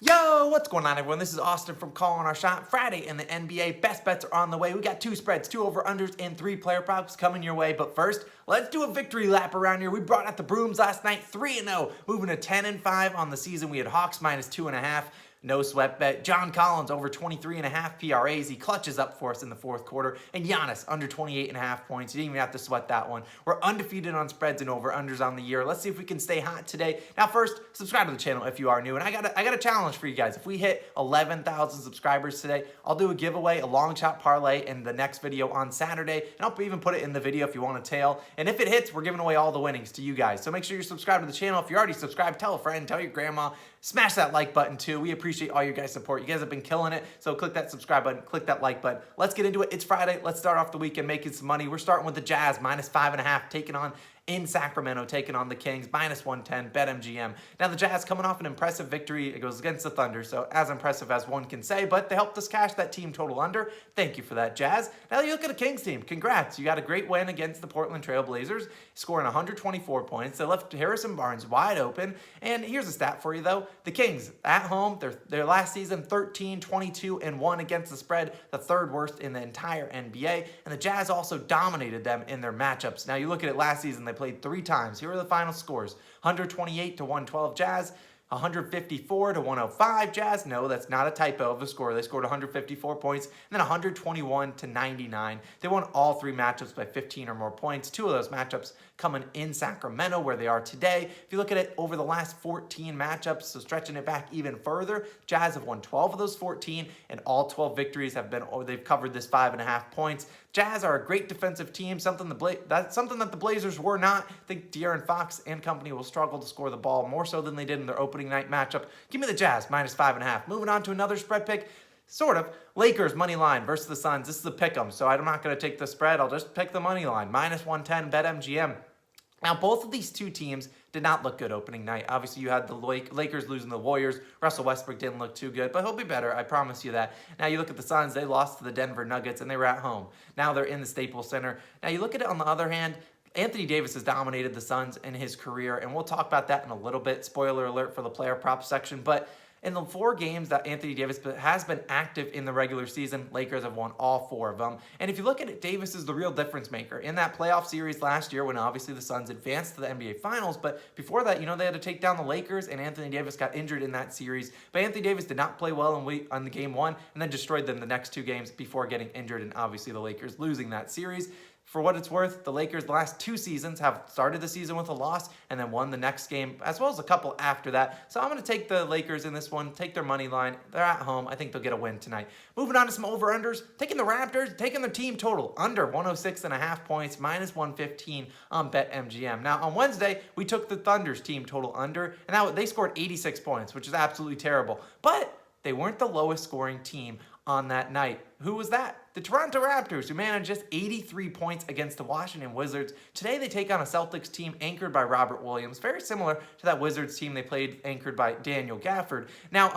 Yo, what's going on, everyone? This is Austin from Calling Our Shot. Friday in the NBA. Best bets are on the way. We got 2 spreads, 2 over-unders, and 3 player props coming your way. But first, let's do a victory lap around here. We brought out the brooms last night, 3-0, moving to 10-5 on the season. We had Hawks minus 2.5. No sweat bet. John Collins over 23.5 PRAs. He clutches up for us in the fourth quarter. And Giannis under 28.5 points. You didn't even have to sweat that one. We're undefeated on spreads and over-unders on the year. Let's see if we can stay hot today. Now first, subscribe to the channel if you are new. And I got a challenge for you guys. If we hit 11,000 subscribers today, I'll do a giveaway, a long shot parlay in the next video on Saturday. And I'll even put it in the video if you want to tail. And if it hits, we're giving away all the winnings to you guys. So make sure you're subscribed to the channel. If you're already subscribed, tell a friend, tell your grandma. Smash that like button too. We appreciate all your guys' support. You guys have been killing it. So click that subscribe button, click that like button. Let's get into it. It's Friday. Let's start off the weekend making some money. We're starting with the Jazz, minus 5.5, taking on in Sacramento, taking on the Kings, minus 110, BetMGM. Now the Jazz coming off an impressive victory. It goes against the Thunder, so as impressive as one can say, but they helped us cash that team total under. Thank you for that, Jazz. Now you look at the Kings team. Congrats. You got a great win against the Portland Trail Blazers, scoring 124 points. They left Harrison Barnes wide open. And here's a stat for you, though. The Kings, at home, their last season, 13, 22, and 1 against the spread, the third worst in the entire NBA. And the Jazz also dominated them in their matchups. Now you look at it last season, they played 3 times. Here are the final scores. 128 to 112 Jazz, 154 to 105 Jazz. No, that's not a typo of a score. They scored 154 points, and then 121 to 99. They won all 3 matchups by 15 or more points. 2 of those matchups coming in Sacramento, where they are today. If you look at it over the last 14 matchups, so stretching it back even further, Jazz have won 12 of those 14, and all 12 victories have been, they've covered this 5.5 points. Jazz are a great defensive team, something that's something that the Blazers were not. I think De'Aaron Fox and company will struggle to score the ball more so than they did in their opening night matchup. Give me the Jazz, minus 5.5. Moving on to another spread pick. Sort of. Lakers money line versus the Suns. This is a pick 'em, so I'm not going to take the spread. I'll just pick the money line. Minus 110, BetMGM. Now, both of these two teams did not look good opening night. Obviously, you had the Lakers losing the Warriors. Russell Westbrook didn't look too good, but he'll be better. I promise you that. Now, you look at the Suns. They lost to the Denver Nuggets, and they were at home. Now they're in the Staples Center. Now, you look at it on the other hand, Anthony Davis has dominated the Suns in his career, and we'll talk about that in a little bit. Spoiler alert for the player prop section, but in the 4 games that Anthony Davis has been active in the regular season, Lakers have won all 4 of them. And if you look at it, Davis is the real difference maker. In that playoff series last year when obviously the Suns advanced to the NBA Finals, but before that, they had to take down the Lakers, and Anthony Davis got injured in that series. But Anthony Davis did not play well on the game 1 and then destroyed them the next 2 games before getting injured, and obviously the Lakers losing that series. For what it's worth, the Lakers the last 2 seasons have started the season with a loss and then won the next game, as well as a couple after that. So I'm going to take the Lakers in this one, take their money line. They're at home. I think they'll get a win tonight. Moving on to some over-unders, taking the Raptors, taking their team total under 106.5 points, minus 115 on BetMGM. Now, on Wednesday, we took the Thunder's team total under, and they scored 86 points, which is absolutely terrible. But they weren't the lowest scoring team on that night. Who was that? The Toronto Raptors, who managed just 83 points against the Washington Wizards. Today they take on a Celtics team anchored by Robert Williams, very similar to that Wizards team they played anchored by Daniel Gafford. Now,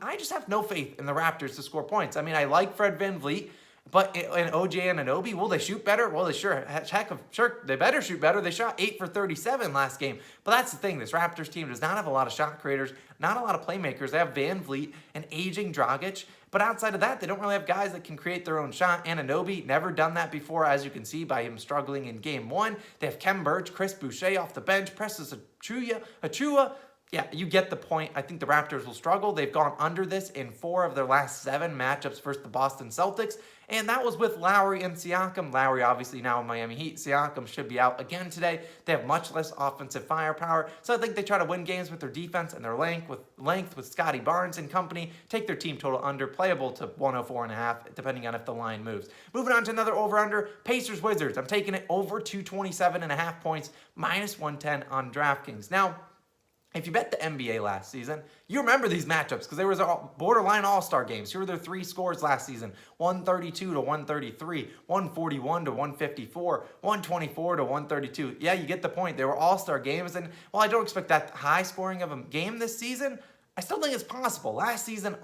I just have no faith in the Raptors to score points. I mean, I like Fred VanVleet, but in OJ Anunoby, will they shoot better? Well, sure, they better shoot better. They shot 8 for 37 last game. But that's the thing. This Raptors team does not have a lot of shot creators, not a lot of playmakers. They have VanVleet and aging Dragic. But outside of that, they don't really have guys that can create their own shot. Anunoby, never done that before, as you can see by him struggling in game 1. They have Khem Birch, Chris Boucher off the bench, Precious Achiuwa. Yeah, you get the point. I think the Raptors will struggle. They've gone under this in 4 of their last 7 matchups versus the Boston Celtics, and that was with Lowry and Siakam. Lowry obviously now in Miami Heat. Siakam should be out again today. They have much less offensive firepower, so I think they try to win games with their defense and their length with Scotty Barnes and company. Take their team total under, playable to 104.5, depending on if the line moves. Moving on to another over-under, Pacers-Wizards. I'm taking it over 227.5 points, minus 110 on DraftKings. Now, if you bet the NBA last season, you remember these matchups because there was borderline all-star games. Here were their 3 scores last season: 132 to 133, 141 to 154, 124 to 132. Yeah, you get the point. They were all-star games, and while I don't expect that high scoring of a game this season, I still think it's possible. Last season,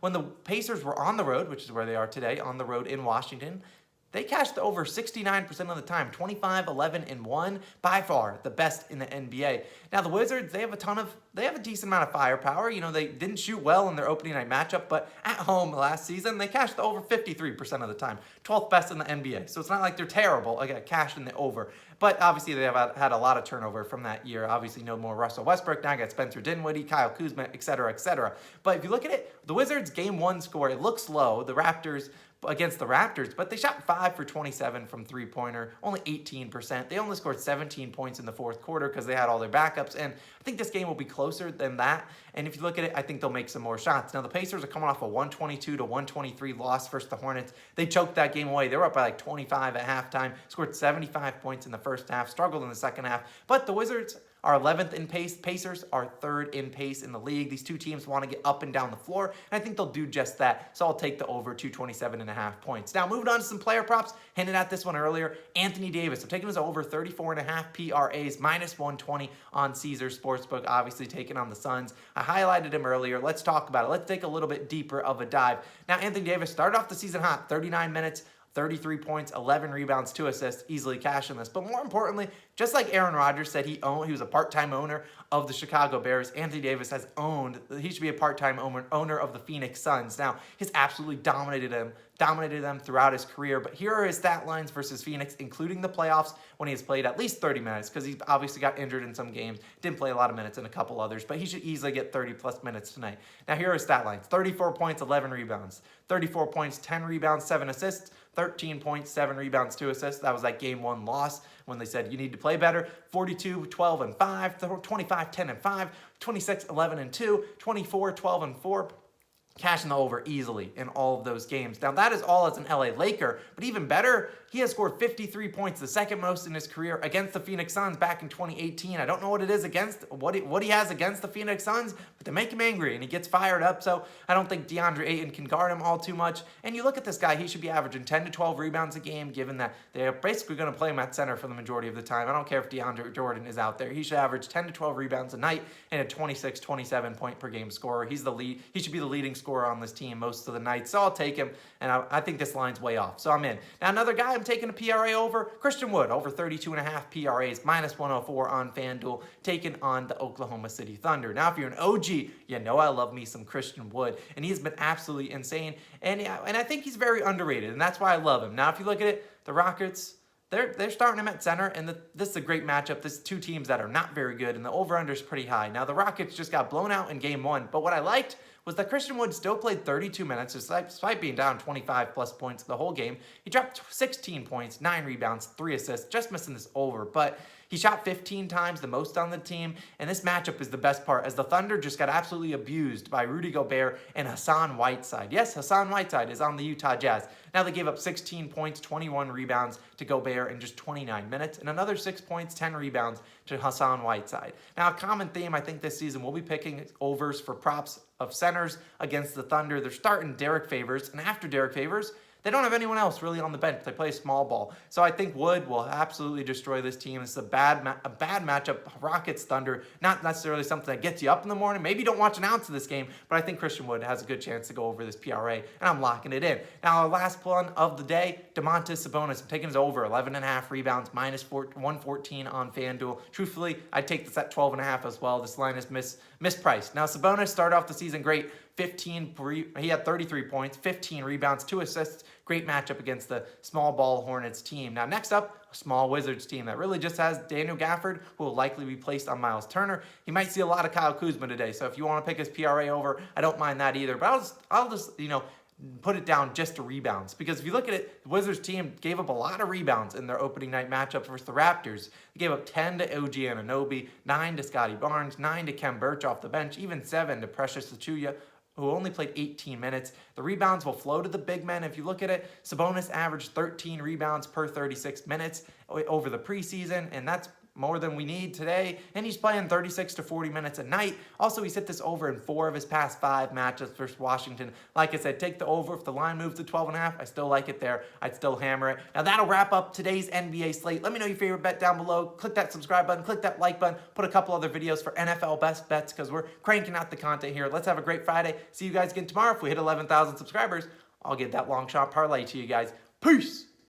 when the Pacers were on the road, which is where they are today, on the road in Washington, they cashed the over 69% of the time, 25, 11, and 1, by far the best in the NBA. Now the Wizards, they have a decent amount of firepower. You know, they didn't shoot well in their opening night matchup, but at home last season, they cashed the over 53% of the time, 12th best in the NBA. So it's not like they're terrible, again, cashed in the over. But obviously they have had a lot of turnover from that year. Obviously no more Russell Westbrook, now I got Spencer Dinwiddie, Kyle Kuzma, et cetera, et cetera. But if you look at it, the Wizards' game 1 score, it looks low. The Raptors, against the Raptors, but they shot 5 for 27 from three-pointer, only 18%. They only scored 17 points in the fourth quarter because they had all their backups, and I think this game will be closer than that. And if you look at it, I think they'll make some more shots. Now, the Pacers are coming off a 122 to 123 loss versus the Hornets. They choked that game away. They were up by like 25 at halftime, scored 75 points in the first half, struggled in the second half. But the Wizards are 11th in pace. Pacers are 3rd in pace in the league. These two teams want to get up and down the floor, and I think they'll do just that. So I'll take the over 227.5 points. Now, moving on to some player props. Hinted at this one earlier. Anthony Davis. I'm taking his over 34.5 PRAs, minus 120 on Caesars Sportsbook, obviously taking on the Suns. I highlighted him earlier. Let's talk about it. Let's take a little bit deeper of a dive. Now, Anthony Davis started off the season hot, 39 minutes, 33 points, 11 rebounds, 2 assists, easily cashing this. But more importantly, just like Aaron Rodgers said he was a part-time owner of the Chicago Bears, Anthony Davis he should be a part-time owner of the Phoenix Suns. Now, he's absolutely dominated them throughout his career, but here are his stat lines versus Phoenix, including the playoffs when he has played at least 30 minutes, because he obviously got injured in some games, didn't play a lot of minutes in a couple others, but he should easily get 30-plus minutes tonight. Now, here are his stat lines. 34 points, 11 rebounds. 34 points, 10 rebounds, 7 assists. 13 points, 7 rebounds, 2 assists. That was that game 1 loss when they said you need to play better. 42, 12, and 5. 25, 10, and 5. 26, 11, and 2. 24, 12, and 4. Cashing the over easily in all of those games. Now, that is all as an LA Laker, but even better, he has scored 53 points, the second most in his career, against the Phoenix Suns back in 2018. I don't know what it is what he has against the Phoenix Suns, but they make him angry and he gets fired up. So I don't think DeAndre Ayton can guard him all too much. And you look at this guy, he should be averaging 10 to 12 rebounds a game, given that they're basically going to play him at center for the majority of the time. I don't care if DeAndre Jordan is out there. He should average 10 to 12 rebounds a night and a 26, 27 point per game scorer. He's the lead. He should be the leading scorer on this team most of the night. So I'll take him, and I think this line's way off. So I'm in. Now, another guy I'm taking a PRA over, Christian Wood, over 32.5 PRAs, minus 104 on FanDuel, taking on the Oklahoma City Thunder. Now, if you're an OG, you know I love me some Christian Wood, and he's been absolutely insane, and I think he's very underrated, and that's why I love him. Now, if you look at it, the Rockets, they're starting him at center, and this is a great matchup. This is two teams that are not very good, and the over-under is pretty high. Now, the Rockets just got blown out in game 1, but what I liked was that Christian Wood still played 32 minutes, despite being down 25-plus points the whole game. He dropped 16 points, 9 rebounds, 3 assists, just missing this over, but he shot 15 times, the most on the team, and this matchup is the best part, as the Thunder just got absolutely abused by Rudy Gobert and Hassan Whiteside. Yes, Hassan Whiteside is on the Utah Jazz. Now they gave up 16 points, 21 rebounds to Gobert in just 29 minutes, and another 6 points, 10 rebounds to Hassan Whiteside. Now, a common theme, I think, this season, we'll be picking overs for props of centers against the Thunder. They're starting Derek Favors, and after Derek Favors, they don't have anyone else really on the bench. They play small ball. So I think Wood will absolutely destroy this team. It's a bad matchup. Rockets, Thunder, not necessarily something that gets you up in the morning. Maybe you don't watch an ounce of this game, but I think Christian Wood has a good chance to go over this PRA, and I'm locking it in. Now, our last one of the day, Domantas Sabonis. I'm taking his over 11.5 rebounds, minus 114 on FanDuel. Truthfully, I'd take this at 12.5 as well. This line is mispriced. Now, Sabonis started off the season great. He had 33 points, 15 rebounds, 2 assists. Great matchup against the small ball Hornets team. Now, next up, a small Wizards team that really just has Daniel Gafford, who will likely be placed on Miles Turner. He might see a lot of Kyle Kuzma today, so if you want to pick his PRA over, I don't mind that either. But I'll just put it down just to rebounds, because if you look at it, the Wizards team gave up a lot of rebounds in their opening night matchup versus the Raptors. They gave up 10 to OG Anunoby, 9 to Scotty Barnes, 9 to Kem Birch off the bench, even 7 to Precious Achiuwa, who only played 18 minutes. The rebounds will flow to the big men. If you look at it, Sabonis averaged 13 rebounds per 36 minutes over the preseason, and that's more than we need today, and he's playing 36 to 40 minutes a night. Also, he's hit this over in 4 of his past 5 matchups versus Washington. Like I said, take the over. If the line moves to 12.5, I still like it there. I'd still hammer it. Now, that'll wrap up today's NBA slate. Let me know your favorite bet down below. Click that subscribe button, click that like button, put a couple other videos for NFL best bets, because we're cranking out the content here. Let's have a great Friday. See you guys again tomorrow. If we hit 11,000 subscribers, I'll get that long shot parlay to you guys. Peace!